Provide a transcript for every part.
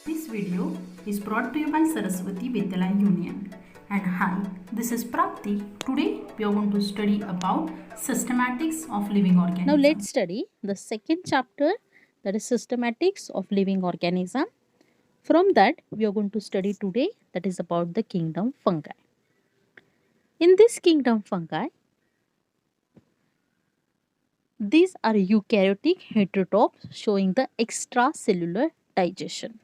This video is brought to you by Saraswati Vidyalaya Union. And hi, this is Prapti. Today we are going to study about systematics of living Now organism. let's study the second chapter, that is systematics of living organism. From that we are going to study today, that is about the kingdom fungi. In this kingdom fungi, these are eukaryotic heterotrophs showing the extracellular digestion,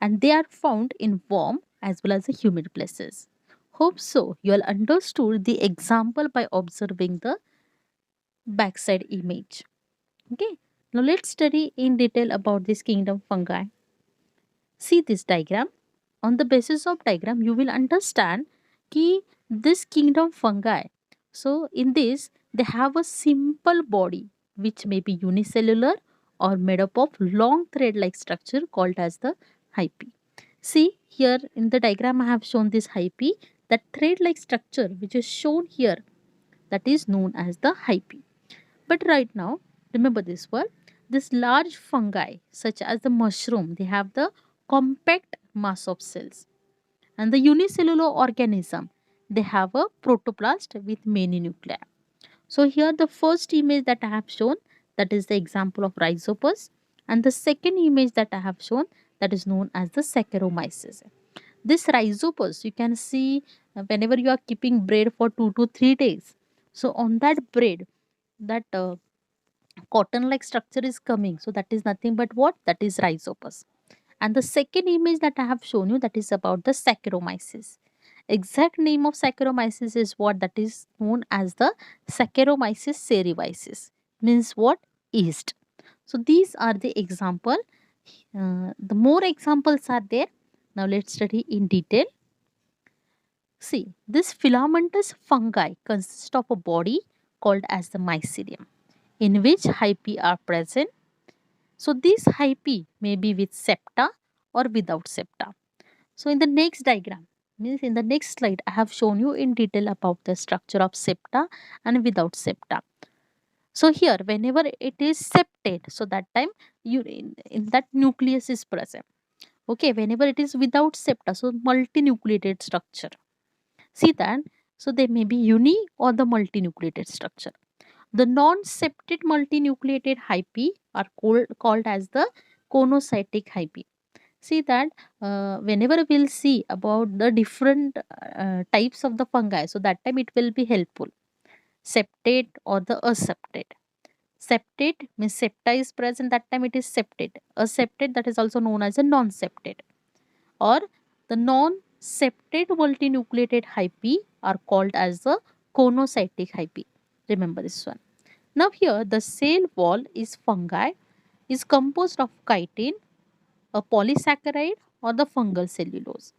and they are found in warm as well as the humid places. Hope so you all understood the example by observing the backside image. Okay, now let's study in detail about this kingdom fungi. See this diagram. On the basis of diagram, you will understand ki this kingdom fungi. So in this, they have a simple body which may be unicellular or made up of long thread-like structure called as the hyphae. See here in the diagram, I have shown this hyphae. That thread-like structure which is shown here, that is known as the hyphae. But right now, remember this one, this large fungi such as the mushroom, they have the compact mass of cells. And the unicellular organism, they have a protoplast with many nuclei. So here the first image that I have shown, that is the example of Rhizopus. And the second image that I have shown, that is known as the Saccharomyces. This Rhizopus, you can see whenever you are keeping bread for 2 to 3 days. So on that bread, that cotton like structure is coming. So that is nothing but what? That is Rhizopus. And the second image that I have shown you, that is about the Saccharomyces. Exact name of Saccharomyces is what? That is known as the Saccharomyces cerevisiae. Means what? Yeast. So these are the example. The more examples are there. Now let's study in detail. See, this filamentous fungi consists of a body called as the mycelium, in which hyphae are present. So these hyphae may be with septa or without septa. So in the next diagram, means in the next slide, I have shown you in detail about the structure of septa and without septa. So here, whenever it is septate, so that time you in that nucleus is present. Okay, whenever it is without septa, so multinucleated structure. See that? So they may be uni or the multinucleated structure. The non-septate multinucleated hyphae are called as the conocytic hyphae. See that whenever we'll see about the different types of the fungi, so that time it will be helpful. Septate or the aseptate. Septate means septa is present, that time it is septate. Aseptate, that is also known as a non-septate. Or the non-septate multinucleated hyphae are called as the conocytic hyphae. Remember this one. Now here the cell wall is fungi is composed of chitin, a polysaccharide or the fungal cellulose.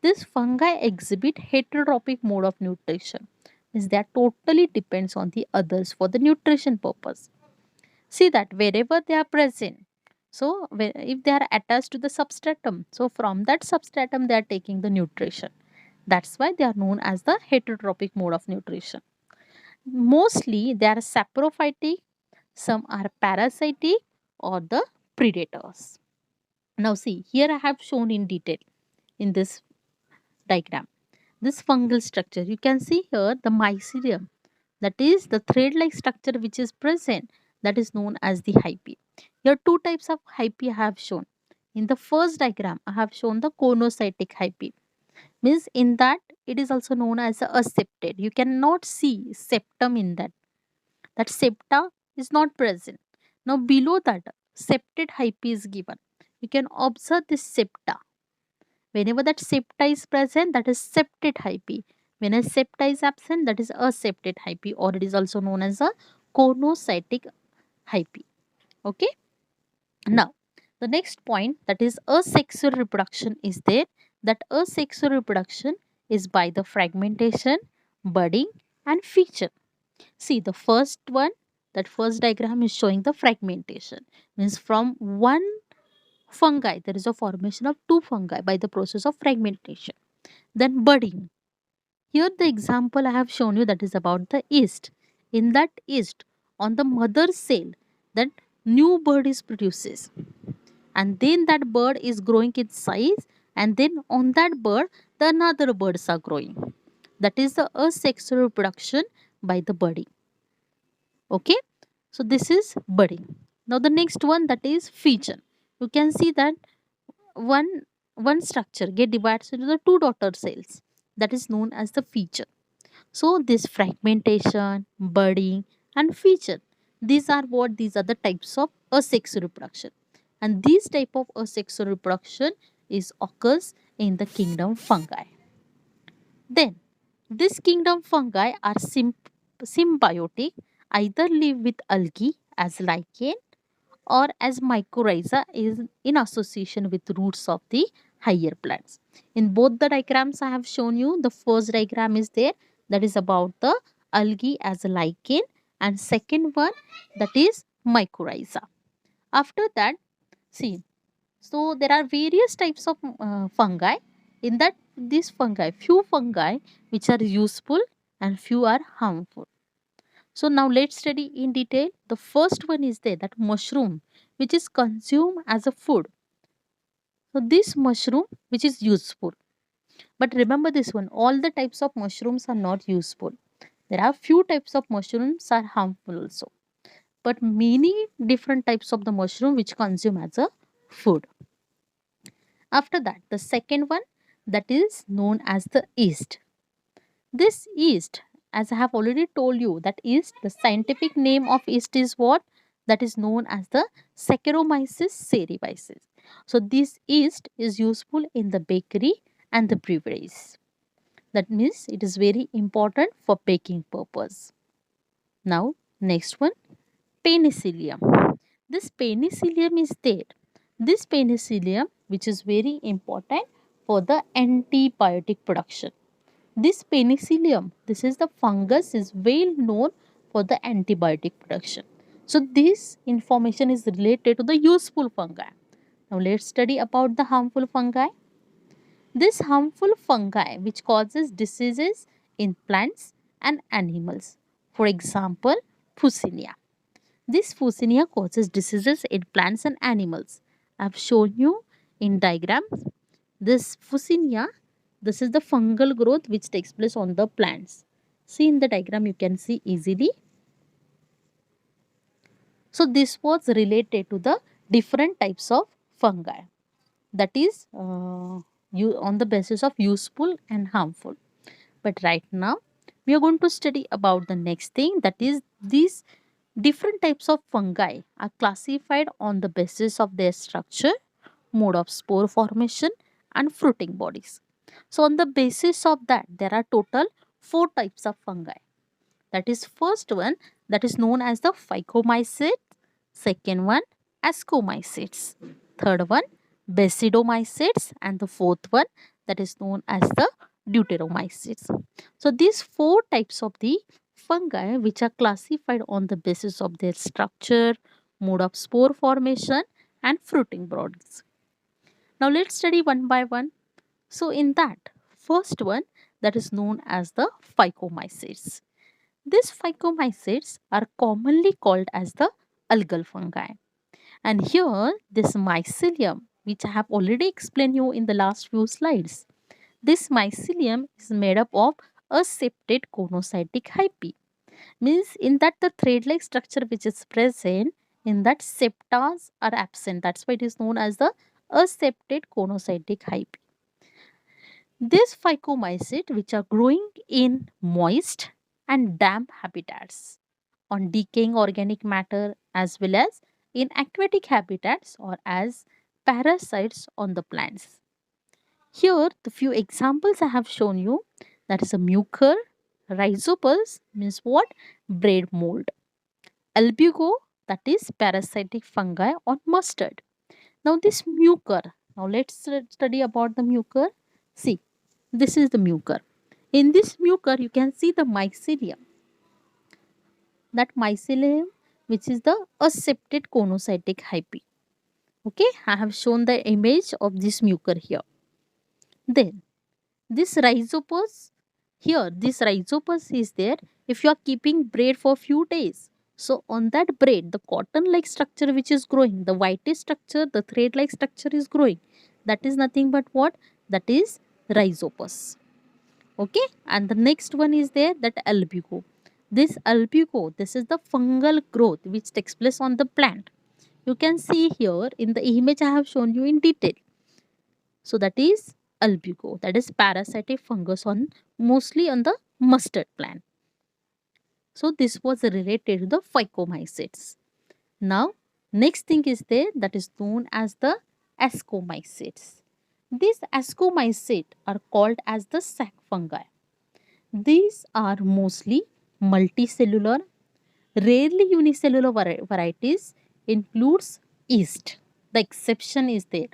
This fungi exhibit heterotrophic mode of nutrition. Means that totally depends on the others for the nutrition purpose. See that wherever they are present, so if they are attached to the substratum, so from that substratum they are taking the nutrition. That's why they are known as the heterotrophic mode of nutrition. Mostly they are saprophytic, some are parasitic or the predators. Now see, here I have shown in detail in this diagram this fungal structure. You can see here the mycelium, that is the thread-like structure which is present, that is known as the hyphae. Here two types of hyphae I have shown. In the first diagram, I have shown the conocytic hyphae. Means in that it is also known as a septate. You cannot see septum in that. That septa is not present. Now below that septate hyphae is given. You can observe this septa. Whenever that septa is present, that is septate hyphae. When a septa is absent, that is a septate hyphae, or it is also known as a conocytic hyphae. Okay. Now, the next point, that is asexual reproduction is there. That asexual reproduction is by the fragmentation, budding, and fission. See the first one, that first diagram is showing the fragmentation. Means from one fungi, there is a formation of two fungi by the process of fragmentation. Then budding. Here the example I have shown you, that is about the yeast. In that yeast, on the mother cell, that new bud is produces. and then that bird is growing in size, and then on that bird the another birds are growing. That is the asexual reproduction by the budding. Okay, so this is budding. Now the next one, that is fission. You can see that one one structure get divided into the two daughter cells, that is known as the fission. So this fragmentation, budding and fission, these are the types of asexual reproduction, and this type of asexual reproduction is occurs in the kingdom fungi. Then this kingdom fungi are symbiotic, either live with algae as lichen or as mycorrhiza is in association with roots of the higher plants. In both the diagrams I have shown you, the first diagram is there, that is about the algae as a lichen, and second one, that is mycorrhiza. After that, see, so there are various types of fungi. In that, these fungi, few fungi which are useful and few are harmful. So now let's study in detail. The first one is there, that mushroom which is consumed as a food. So this mushroom which is useful. But remember this one, all the types of mushrooms are not useful. There are few types of mushrooms are harmful also. But many different types of the mushroom which consume as a food. After that, the second one, that is known as the yeast. This yeast, as I have already told you, that yeast, the scientific name of yeast is what? That is known as the Saccharomyces cerevisiae. So this yeast is useful in the bakery and the breweries. That means it is very important for baking purpose. Now next one, penicillium. This penicillium is there. This penicillium, which is very important for the antibiotic production. This penicillium, this is the fungus, is well known for the antibiotic production. So this information is related to the useful fungi. Now let's study about the harmful fungi. This harmful fungi which causes diseases in plants and animals. For example, Fusinia. This Fusinia causes diseases in plants and animals. I have shown you in diagrams. This Fusinia, this is the fungal growth which takes place on the plants. See in the diagram, you can see easily. So this was related to the different types of fungi. That is you on the basis of useful and harmful. But right now we are going to study about the next thing, that is these different types of fungi are classified on the basis of their structure, mode of spore formation and fruiting bodies. So on the basis of that, there are total 4 types of fungi. That is first one, that is known as the Phycomycetes, second one Ascomycetes, third one Basidomycetes, and the fourth one, that is known as the Deuteromycetes. So these 4 types of the fungi which are classified on the basis of their structure, mode of spore formation and fruiting bodies. Now let's study one by one. So in that, first one, that is known as the Phycomycetes. These Phycomycetes are commonly called as the algal fungi. And here this mycelium, which I have already explained you in the last few slides. This mycelium is made up of a septate conocytic hyphae. Means in that the thread-like structure which is present, in that septas are absent. That's why it is known as the aseptate conocytic hyphae. These phycomycetes, which are growing in moist and damp habitats, on decaying organic matter, as well as in aquatic habitats or as parasites on the plants. Here the few examples I have shown you, that is a mucor, rhizopus means what? Bread mold. Albugo, that is parasitic fungi on mustard. Now this mucor, now let's study about the mucor. See, this is the mucor. In this mucor you can see the mycelium. That mycelium which is the aseptate conocytic hyphae. Okay, I have shown the image of this mucor here. Then this rhizopus, here this rhizopus is there if you are keeping bread for few days. So on that braid, the cotton-like structure which is growing, the whitish structure, the thread-like structure is growing. That is nothing but what? That is rhizopus. Okay, and the next one is there, that albuco. This albuco, this is the fungal growth which takes place on the plant. You can see here in the image I have shown you in detail. So that is albuco, that is parasitic fungus on mostly on the mustard plant. So this was related to the phycomycetes. Now next thing is there, that is known as the ascomycetes. These ascomycetes are called as the sac fungi. These are mostly multicellular, rarely unicellular varieties, includes yeast. The exception is there.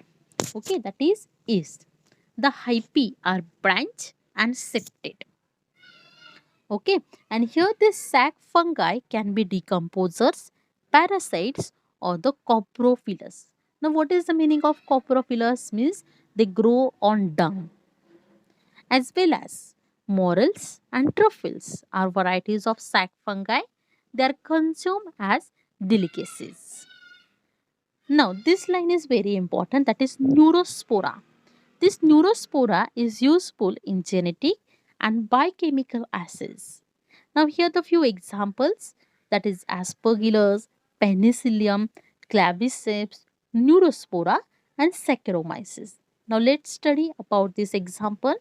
Okay, that is yeast. The hyphae are branch and septate. Okay, and here this sac fungi can be decomposers, parasites, or the coprophilous. Now, what is the meaning of coprophilous? Means they grow on dung, as well as morels and truffles are varieties of sac fungi. They are consumed as delicacies. Now, this line is very important, that is neurospora. This neurospora is useful in genetic and biochemical assays. Now, here are the few examples, that is Aspergillus, Penicillium, Claviceps, Neurospora, and Saccharomyces. Now, let's study about this example.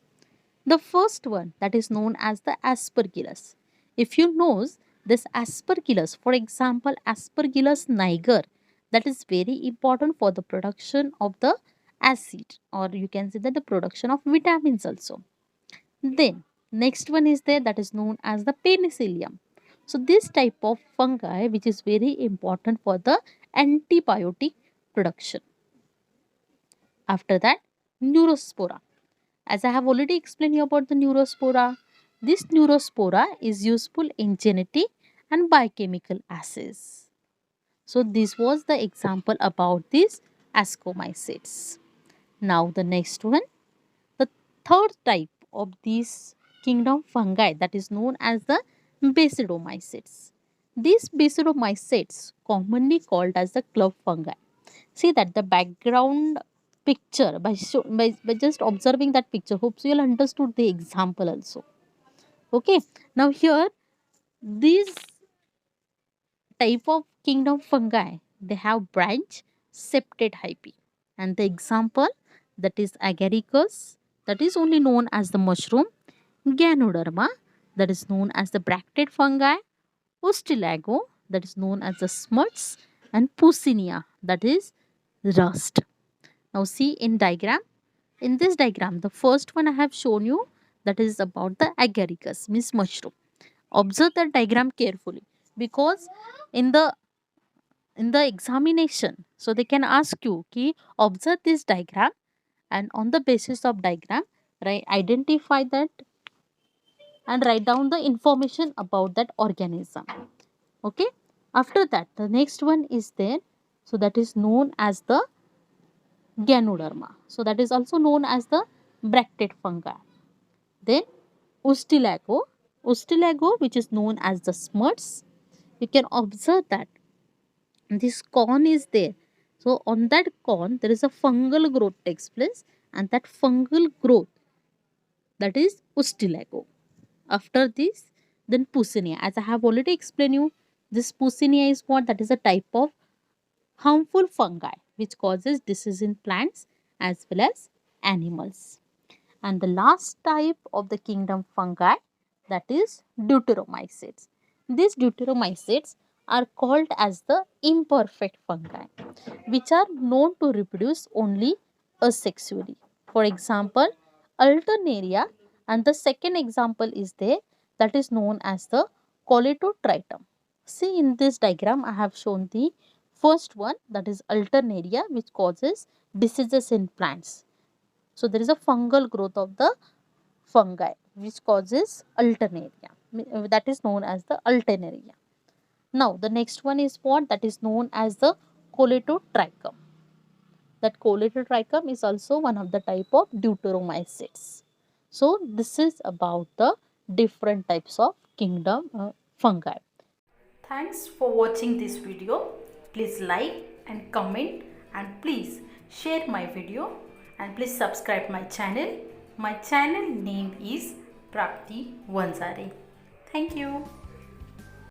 The first one, that is known as the Aspergillus. If you know this Aspergillus, for example, Aspergillus niger, that is very important for the production of the acid, or you can say that the production of vitamins also. Then next one is there, that is known as the Penicillium. So this type of fungi which is very important for the antibiotic production. After that, Neurospora. As I have already explained you about the Neurospora, this Neurospora is useful in genetic and biochemical assays. So this was the example about these ascomycetes. Now the next one, the third type of these kingdom fungi, that is known as the basidomycetes. These basidomycetes, commonly called as the club fungi. See that the background picture, by just observing that picture, hopes you'll understood the example also. Okay, now here these type of kingdom fungi, they have branch septate hyphae, and the example, that is agaricus, that is only known as the mushroom, Ganoderma, that is known as the bracted fungi, Ustilago, that is known as the smuts, and Puccinia, that is rust. Now see in diagram. In this diagram, the first one I have shown you, that is about the agaricus, means mushroom. Observe the diagram carefully, because in the examination, so they can ask you, ki, observe this diagram, and on the basis of diagram, right, identify that and write down the information about that organism. Okay, after that the next one is there, so that is known as the Ganoderma, so that is also known as the bracted fungi. Then Ustilago, which is known as the smuts. You can observe that this corn is there. So on that corn, there is a fungal growth takes place, and that fungal growth, that is Ustilago. After this, then Puccinia. As I have already explained you, this Puccinia is what? That is a type of harmful fungi which causes disease in plants as well as animals. And the last type of the kingdom fungi, that is Deuteromycetes. These Deuteromycetes are called as the imperfect fungi, which are known to reproduce only asexually. For example, Alternaria, and the second example is there, that is known as the Coletotritum. See in this diagram, I have shown the first one, that is Alternaria, which causes diseases in plants. So there is a fungal growth of the fungi which causes Alternaria, that is known as the Alternaria. Now the next one is what? That is known as the Coletotrichum. That Coletotrichum is also one of the type of Deuteromycetes. So this is about the different types of kingdom fungi. Thanks for watching this video. Please like and comment and please share my video and please subscribe my channel. My channel name is Prapti Vanzare. Thank you.